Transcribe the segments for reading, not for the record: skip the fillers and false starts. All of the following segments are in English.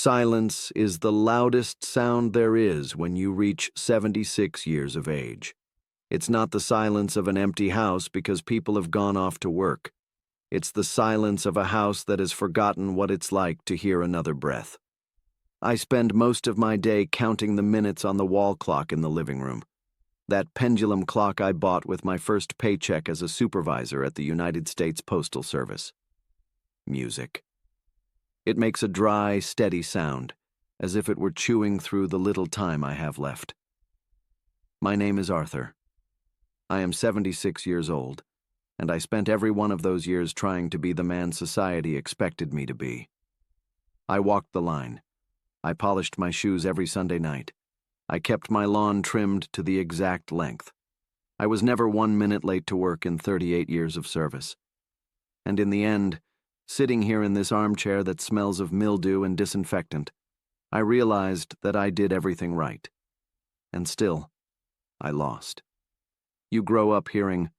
Silence is the loudest sound there is when you reach 76 years of age. It's not the silence of an empty house because people have gone off to work. It's the silence of a house that has forgotten what it's like to hear another breath. I spend most of my day counting the minutes on the wall clock in the living room. That pendulum clock I bought with my first paycheck as a supervisor at the United States Postal Service. Music. It makes a dry, steady sound, as if it were chewing through the little time I have left. My name is Arthur. I am 76 years old, and I spent every one of those years trying to be the man society expected me to be. I walked the line. I polished my shoes every Sunday night. I kept my lawn trimmed to the exact length. I was never 1 minute late to work in 38 years of service. And in the end, sitting here in this armchair that smells of mildew and disinfectant, I realized that I did everything right. And still, I lost. You grow up hearing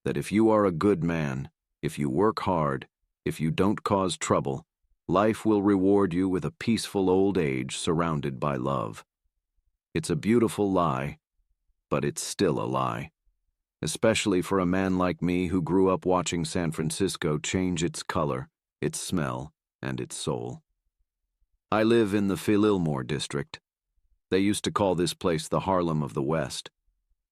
that if you are a good man, if you work hard, if you don't cause trouble, life will reward you with a peaceful old age surrounded by love. It's a beautiful lie, but it's still a lie. Especially for a man like me who grew up watching San Francisco change its color, its smell, and its soul. I live in the Phililmore district. They used to call this place the Harlem of the West.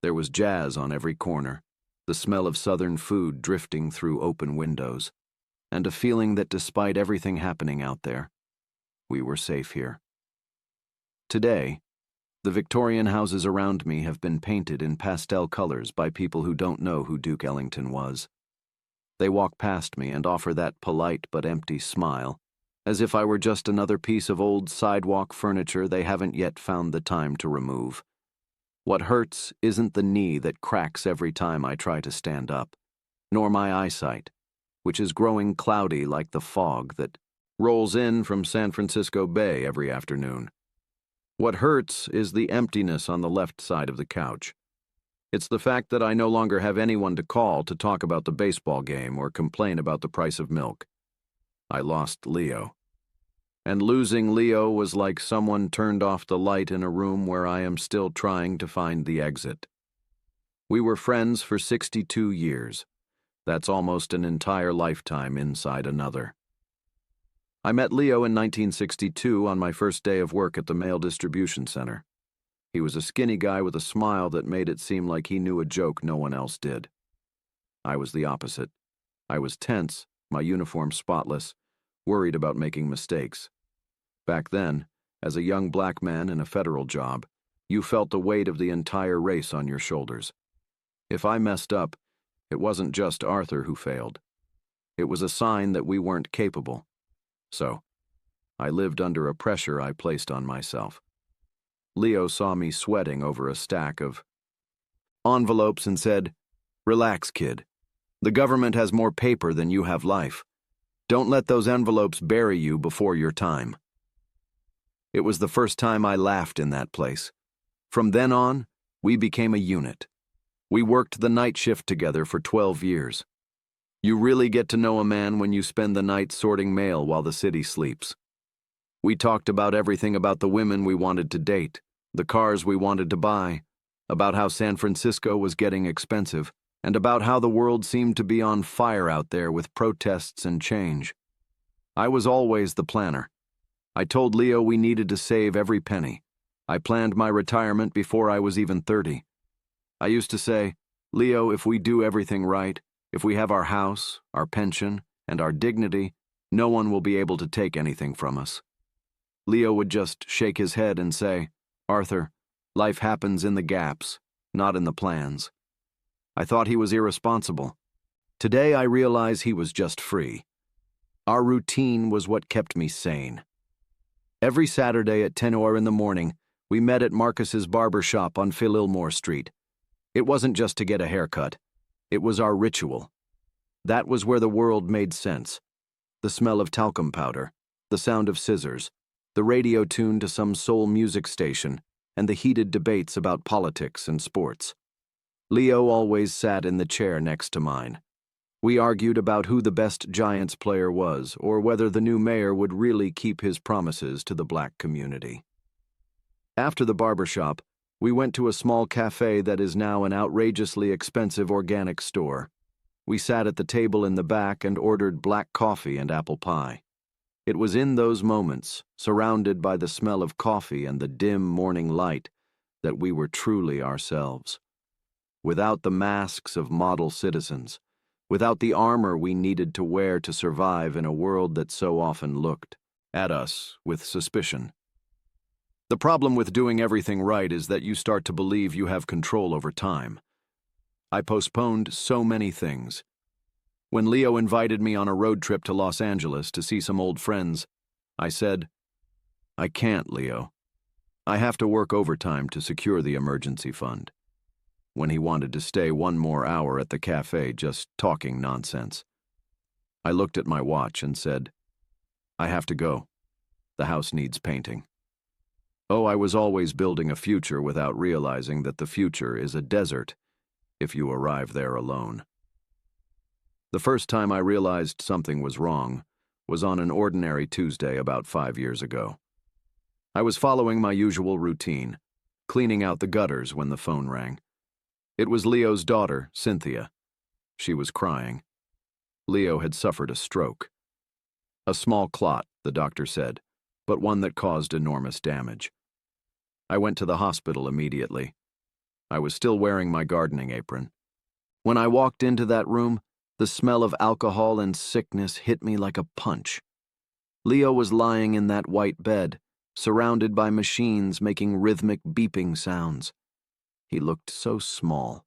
There was jazz on every corner, the smell of Southern food drifting through open windows, and a feeling that despite everything happening out there, we were safe here. Today, the Victorian houses around me have been painted in pastel colors by people who don't know who Duke Ellington was. They walk past me and offer that polite but empty smile, as if I were just another piece of old sidewalk furniture they haven't yet found the time to remove. What hurts isn't the knee that cracks every time I try to stand up, nor my eyesight, which is growing cloudy like the fog that rolls in from San Francisco Bay every afternoon. What hurts is the emptiness on the left side of the couch. It's the fact that I no longer have anyone to call to talk about the baseball game or complain about the price of milk. I lost Leo. And losing Leo was like someone turned off the light in a room where I am still trying to find the exit. We were friends for 62 years. That's almost an entire lifetime inside another. I met Leo in 1962 on my first day of work at the mail distribution center. He was a skinny guy with a smile that made it seem like he knew a joke no one else did. I was the opposite. I was tense, my uniform spotless, worried about making mistakes. Back then, as a young black man in a federal job, you felt the weight of the entire race on your shoulders. If I messed up, it wasn't just Arthur who failed. It was a sign that we weren't capable. So, I lived under a pressure I placed on myself. Leo saw me sweating over a stack of envelopes and said, "Relax, kid. The government has more paper than you have life. Don't let those envelopes bury you before your time." It was the first time I laughed in that place. From then on, we became a unit. We worked the night shift together for 12 years. You really get to know a man when you spend the night sorting mail while the city sleeps. We talked about everything about the women we wanted to date, the cars we wanted to buy, about how San Francisco was getting expensive, and about how the world seemed to be on fire out there with protests and change. I was always the planner. I told Leo we needed to save every penny. I planned my retirement before I was even 30. I used to say, "Leo, if we do everything right, if we have our house, our pension, and our dignity, no one will be able to take anything from us." Leo would just shake his head and say, "Arthur, life happens in the gaps, not in the plans." I thought he was irresponsible. Today I realize he was just free. Our routine was what kept me sane. Every Saturday at 10 in the morning, we met at Marcus's barber shop on Phililmore Street. It wasn't just to get a haircut. It was our ritual. That was where the world made sense. The smell of talcum powder, the sound of scissors, the radio tuned to some soul music station, and the heated debates about politics and sports. Leo always sat in the chair next to mine. We argued about who the best Giants player was, or whether the new mayor would really keep his promises to the black community. After the barbershop, we went to a small cafe that is now an outrageously expensive organic store. We sat at the table in the back and ordered black coffee and apple pie. It was in those moments, surrounded by the smell of coffee and the dim morning light, that we were truly ourselves. Without the masks of model citizens, without the armor we needed to wear to survive in a world that so often looked at us with suspicion. The problem with doing everything right is that you start to believe you have control over time. I postponed so many things. When Leo invited me on a road trip to Los Angeles to see some old friends, I said, "I can't, Leo. I have to work overtime to secure the emergency fund." When he wanted to stay one more hour at the cafe just talking nonsense, I looked at my watch and said, "I have to go. The house needs painting." Oh, I was always building a future without realizing that the future is a desert if you arrive there alone. The first time I realized something was wrong was on an ordinary Tuesday about 5 years ago. I was following my usual routine, cleaning out the gutters when the phone rang. It was Leo's daughter, Cynthia. She was crying. Leo had suffered a stroke. A small clot, the doctor said, but one that caused enormous damage. I went to the hospital immediately. I was still wearing my gardening apron. When I walked into that room, the smell of alcohol and sickness hit me like a punch. Leo was lying in that white bed, surrounded by machines making rhythmic beeping sounds. He looked so small.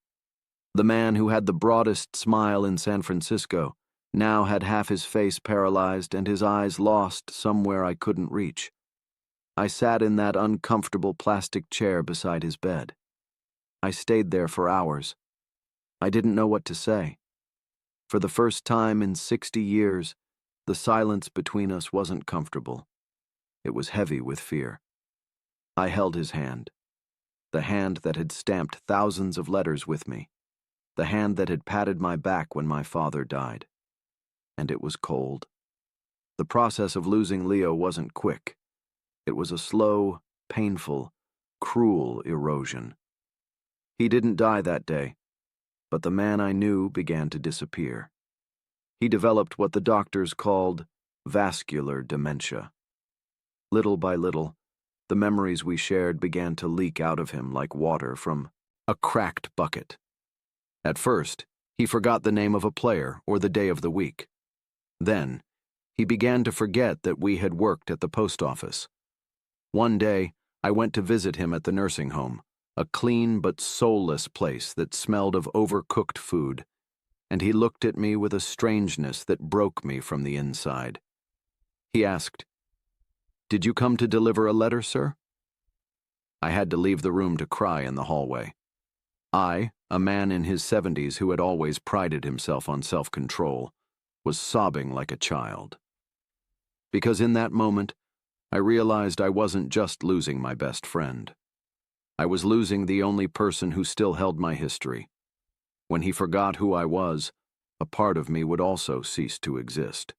The man who had the broadest smile in San Francisco now had half his face paralyzed and his eyes lost somewhere I couldn't reach. I sat in that uncomfortable plastic chair beside his bed. I stayed there for hours. I didn't know what to say. For the first time in 60 years, the silence between us wasn't comfortable. It was heavy with fear. I held his hand. The hand that had stamped thousands of letters with me. The hand that had patted my back when my father died. And it was cold. The process of losing Leo wasn't quick. It was a slow, painful, cruel erosion. He didn't die that day, but the man I knew began to disappear. He developed what the doctors called vascular dementia. Little by little, the memories we shared began to leak out of him like water from a cracked bucket. At first, he forgot the name of a player or the day of the week. Then, he began to forget that we had worked at the post office. One day, I went to visit him at the nursing home, a clean but soulless place that smelled of overcooked food, and he looked at me with a strangeness that broke me from the inside. He asked, "Did you come to deliver a letter, sir?" I had to leave the room to cry in the hallway. I, a man in his 70s who had always prided himself on self-control, was sobbing like a child. Because in that moment, I realized I wasn't just losing my best friend. I was losing the only person who still held my history. When he forgot who I was, a part of me would also cease to exist.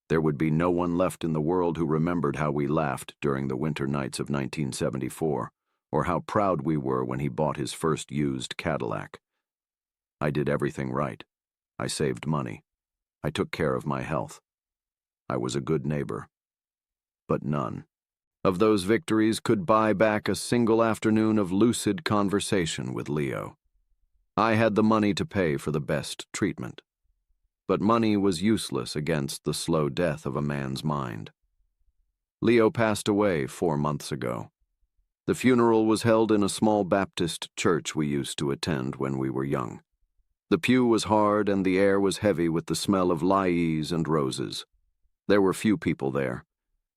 There would be no one left in the world who remembered how we laughed during the winter nights of 1974, or how proud we were when he bought his first used Cadillac. I did everything right. I saved money. I took care of my health. I was a good neighbor. But none of those victories could buy back a single afternoon of lucid conversation with Leo. I had the money to pay for the best treatment. But money was useless against the slow death of a man's mind. Leo passed away 4 months ago. The funeral was held in a small Baptist church we used to attend when we were young. The pew was hard and the air was heavy with the smell of lies and roses. There were few people there.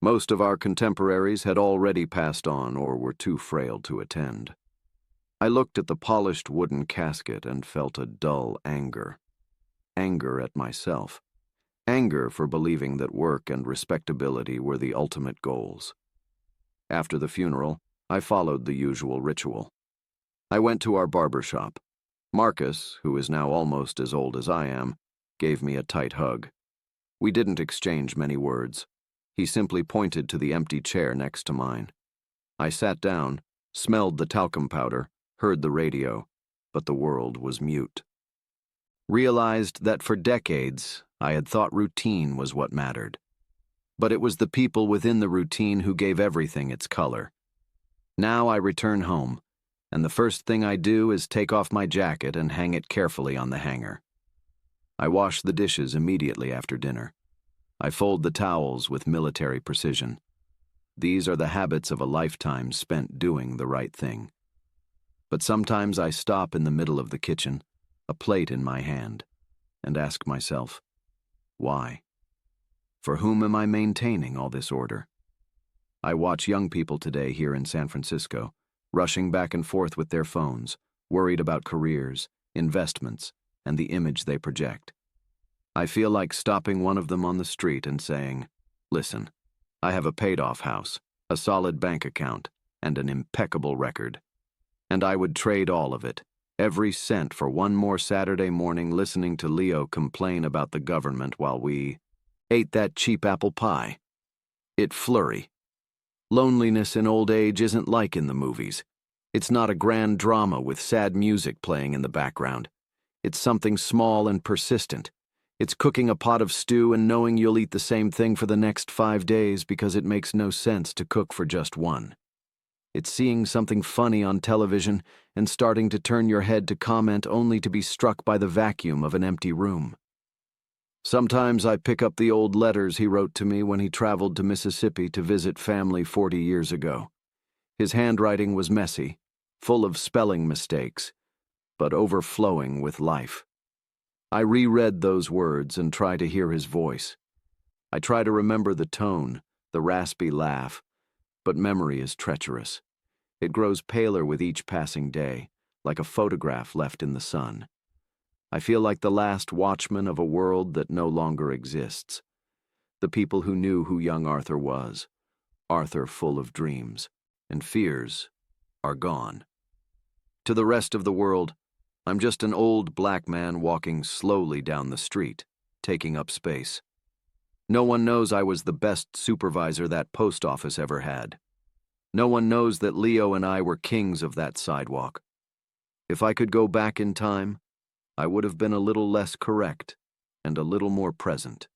Most of our contemporaries had already passed on or were too frail to attend. I looked at the polished wooden casket and felt a dull anger. Anger at myself. Anger for believing that work and respectability were the ultimate goals. After the funeral, I followed the usual ritual. I went to our barber shop. Marcus, who is now almost as old as I am, gave me a tight hug. We didn't exchange many words. He simply pointed to the empty chair next to mine. I sat down, smelled the talcum powder, heard the radio, but the world was mute. Realized that for decades, I had thought routine was what mattered. But it was the people within the routine who gave everything its color. Now I return home, and the first thing I do is take off my jacket and hang it carefully on the hanger. I wash the dishes immediately after dinner. I fold the towels with military precision. These are the habits of a lifetime spent doing the right thing. But sometimes I stop in the middle of the kitchen, a plate in my hand, and ask myself, why? For whom am I maintaining all this order? I watch young people today here in San Francisco, rushing back and forth with their phones, worried about careers, investments, and the image they project. I feel like stopping one of them on the street and saying, listen, I have a paid-off house, a solid bank account, and an impeccable record. And I would trade all of it, every cent, for one more Saturday morning listening to Leo complain about the government while we ate that cheap apple pie. It flurry. Loneliness in old age isn't like in the movies. It's not a grand drama with sad music playing in the background. It's something small and persistent. It's cooking a pot of stew and knowing you'll eat the same thing for the next 5 days because it makes no sense to cook for just one. It's seeing something funny on television and starting to turn your head to comment only to be struck by the vacuum of an empty room. Sometimes I pick up the old letters he wrote to me when he traveled to Mississippi to visit family 40 years ago. His handwriting was messy, full of spelling mistakes, but overflowing with life. I reread those words and try to hear his voice. I try to remember the tone, the raspy laugh, but memory is treacherous. It grows paler with each passing day, like a photograph left in the sun. I feel like the last watchman of a world that no longer exists. The people who knew who young Arthur was, Arthur full of dreams and fears, are gone. To the rest of the world, I'm just an old black man walking slowly down the street, taking up space. No one knows I was the best supervisor that post office ever had. No one knows that Leo and I were kings of that sidewalk. If I could go back in time, I would have been a little less correct and a little more present.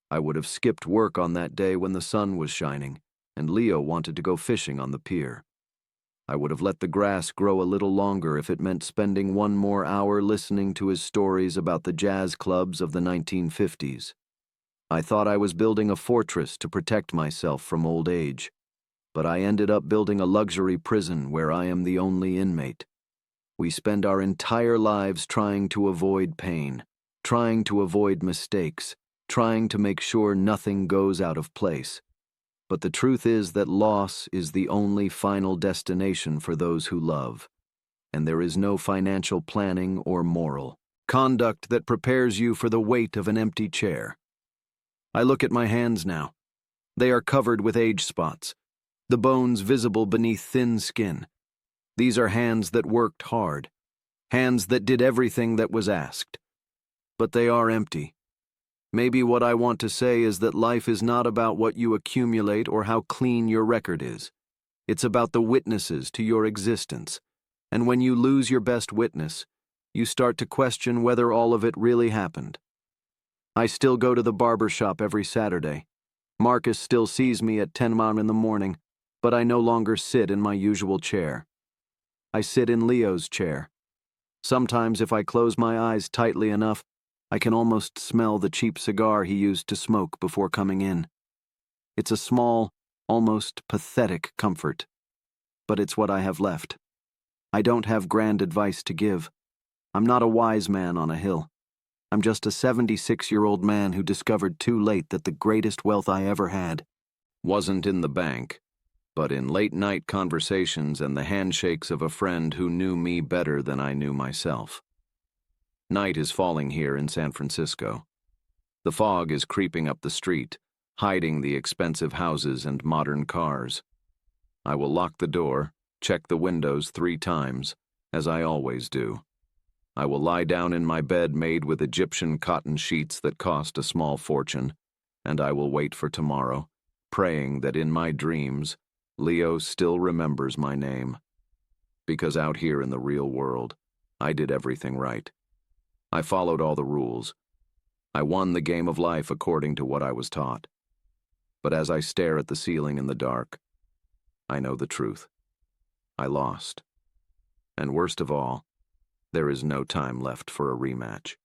I would have skipped work on that day when the sun was shining and Leo wanted to go fishing on the pier. I would have let the grass grow a little longer if it meant spending one more hour listening to his stories about the jazz clubs of the 1950s. I thought I was building a fortress to protect myself from old age, but I ended up building a luxury prison where I am the only inmate. We spend our entire lives trying to avoid pain, trying to avoid mistakes, trying to make sure nothing goes out of place. But the truth is that loss is the only final destination for those who love, and there is no financial planning or moral conduct that prepares you for the weight of an empty chair. I look at my hands now. They are covered with age spots, the bones visible beneath thin skin. These are hands that worked hard, hands that did everything that was asked. But they are empty. Maybe what I want to say is that life is not about what you accumulate or how clean your record is. It's about the witnesses to your existence. And when you lose your best witness, you start to question whether all of it really happened. I still go to the barber shop every Saturday. Marcus still sees me at 10 in the morning, but I no longer sit in my usual chair. I sit in Leo's chair. Sometimes if I close my eyes tightly enough, I can almost smell the cheap cigar he used to smoke before coming in. It's a small, almost pathetic comfort, but it's what I have left. I don't have grand advice to give. I'm not a wise man on a hill. I'm just a 76-year-old man who discovered too late that the greatest wealth I ever had wasn't in the bank, but in late-night conversations and the handshakes of a friend who knew me better than I knew myself. Night is falling here in San Francisco. The fog is creeping up the street, hiding the expensive houses and modern cars. I will lock the door, check the windows 3 times, as I always do. I will lie down in my bed made with Egyptian cotton sheets that cost a small fortune, and I will wait for tomorrow, praying that in my dreams, Leo still remembers my name. Because out here in the real world, I did everything right. I followed all the rules. I won the game of life according to what I was taught. But as I stare at the ceiling in the dark, I know the truth. I lost. And worst of all, there is no time left for a rematch.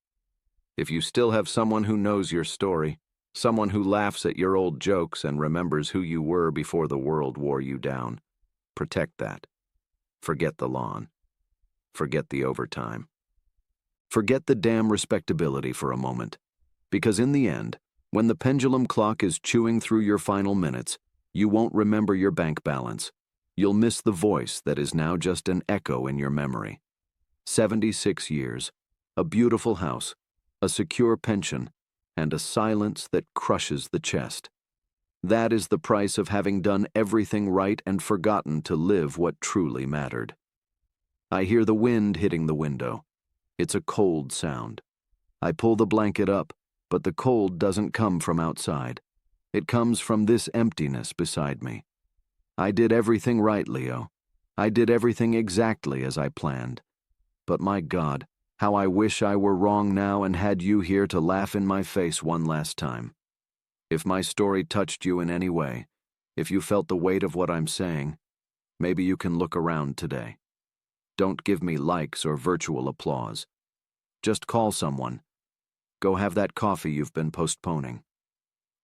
If you still have someone who knows your story, someone who laughs at your old jokes and remembers who you were before the world wore you down, protect that. Forget the lawn. Forget the overtime. Forget the damn respectability for a moment. Because in the end, when the pendulum clock is chewing through your final minutes, you won't remember your bank balance. You'll miss the voice that is now just an echo in your memory. 76 years, a beautiful house, a secure pension, and a silence that crushes the chest. That is the price of having done everything right and forgotten to live what truly mattered. I hear the wind hitting the window. It's a cold sound. I pull the blanket up, but the cold doesn't come from outside. It comes from this emptiness beside me. I did everything right, Leo. I did everything exactly as I planned. But my God, how I wish I were wrong now and had you here to laugh in my face one last time. If my story touched you in any way, if you felt the weight of what I'm saying, maybe you can look around today. Don't give me likes or virtual applause. Just call someone. Go have that coffee you've been postponing.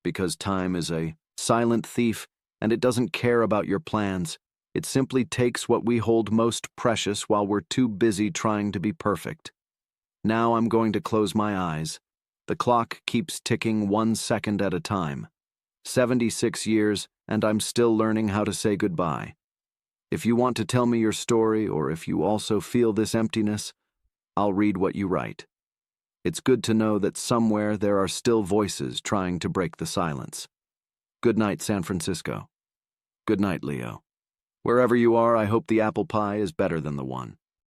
Because time is a silent thief, and it doesn't care about your plans. It simply takes what we hold most precious while we're too busy trying to be perfect. Now I'm going to close my eyes. The clock keeps ticking 1 second at a time. 76 years, and I'm still learning how to say goodbye. If you want to tell me your story, or if you also feel this emptiness, I'll read what you write. It's good to know that somewhere there are still voices trying to break the silence. Good night, San Francisco. Good night, Leo. Wherever you are, I hope the apple pie is better than the one.